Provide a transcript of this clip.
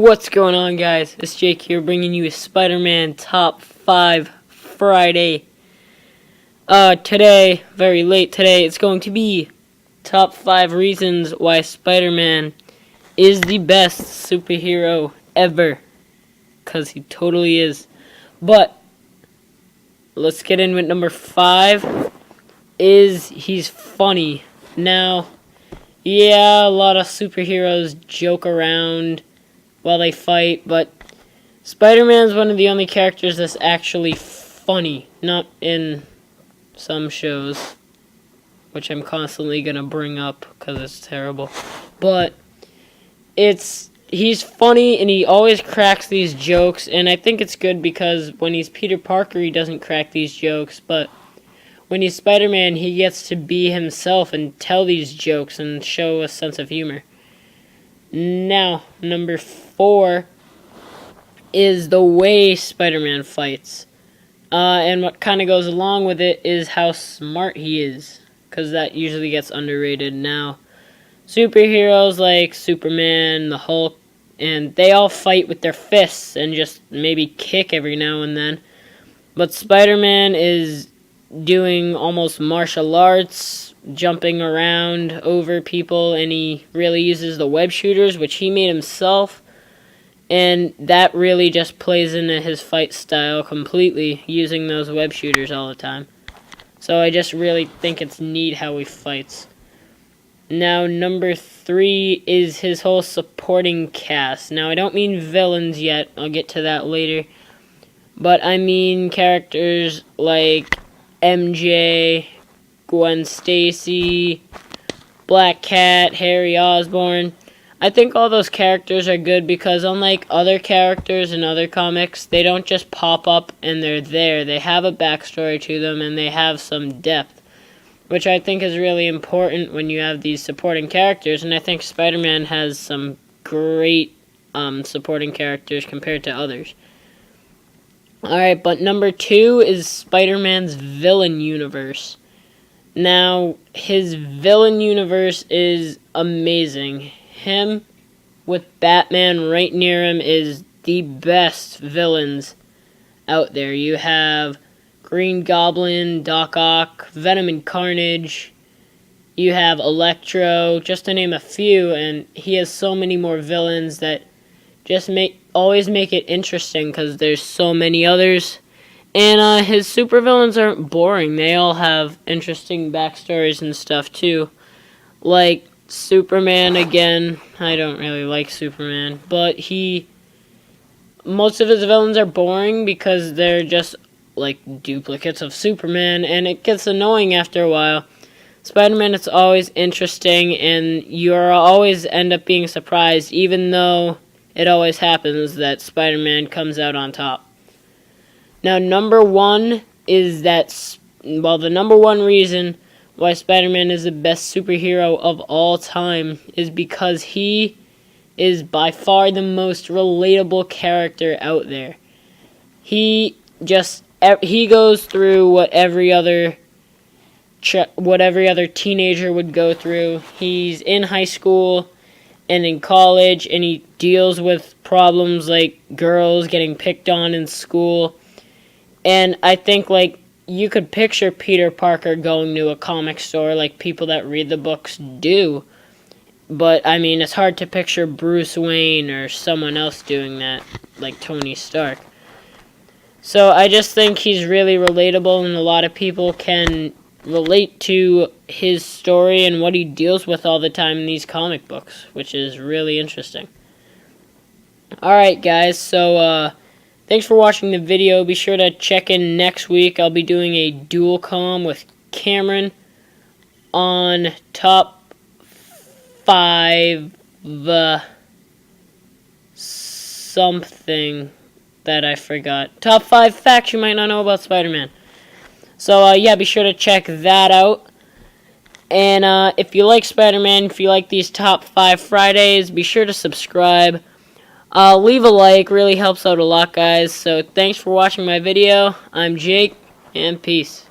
What's going on, guys? It's Jake here, bringing you a Spider-Man Top 5 Friday. Today, very late today, it's going to be Top 5 reasons why Spider-Man is the best superhero ever. Because he totally is. But, let's get in with number 5, is he's funny. Now, yeah, a lot of superheroes joke around while they fight, but Spider-Man's one of the only characters that's actually funny, not in some shows, which I'm constantly gonna bring up because it's terrible, but he's funny and he always cracks these jokes, and I think it's good because when he's Peter Parker he doesn't crack these jokes, but when he's Spider-Man he gets to be himself and tell these jokes and show a sense of humor. Now, number 4 is the way Spider-Man fights. And what kind of goes along with it is how smart he is, because that usually gets underrated. Now, superheroes like Superman, the Hulk, and they all fight with their fists and just maybe kick every now and then. But Spider-Man is doing almost martial arts, jumping around over people, and he really uses the web shooters, which he made himself, and that really just plays into his fight style completely, using those web shooters all the time. So I just really think it's neat how he fights. Now, number 3 is his whole supporting cast. Now, I don't mean villains yet, I'll get to that later, but I mean characters like MJ, Gwen Stacy, Black Cat, Harry Osborn. I think all those characters are good because unlike other characters in other comics, they don't just pop up and they're there. They have a backstory to them and they have some depth, which I think is really important when you have these supporting characters, and I think Spider-Man has some great supporting characters compared to others. Alright, but number 2 is Spider-Man's villain universe. Now, his villain universe is amazing. Him with Batman right near him is the best villains out there. You have Green Goblin, Doc Ock, Venom and Carnage. You have Electro, just to name a few, and he has so many more villains that just always make it interesting because there's so many others. And his supervillains aren't boring. They all have interesting backstories and stuff too. Like Superman again. I don't really like Superman, but most of his villains are boring because they're just like duplicates of Superman, and it gets annoying after a while. Spider-Man, it's always interesting, and you're always end up being surprised, even though it always happens that Spider-Man comes out on top. Now, number 1 is the number 1 reason why Spider-Man is the best superhero of all time is because he is by far the most relatable character out there. He goes through what every other teenager would go through. He's in high school and in college, and he deals with problems like girls getting picked on in school. And I think, like, you could picture Peter Parker going to a comic store like people that read the books do. But, I mean, it's hard to picture Bruce Wayne or someone else doing that, like Tony Stark. So I just think he's really relatable, and a lot of people can relate to his story and what he deals with all the time in these comic books, which is really interesting. Alright, guys, so, thanks for watching the video. Be sure to check in next week. I'll be doing a dual comm with Cameron on top 5 something that I forgot. Top 5 facts you might not know about Spider-Man. So, yeah, be sure to check that out. And if you like Spider-Man, if you like these top 5 Fridays, be sure to subscribe. Leave a like, really helps out a lot, guys. So thanks for watching my video. I'm Jake, and peace.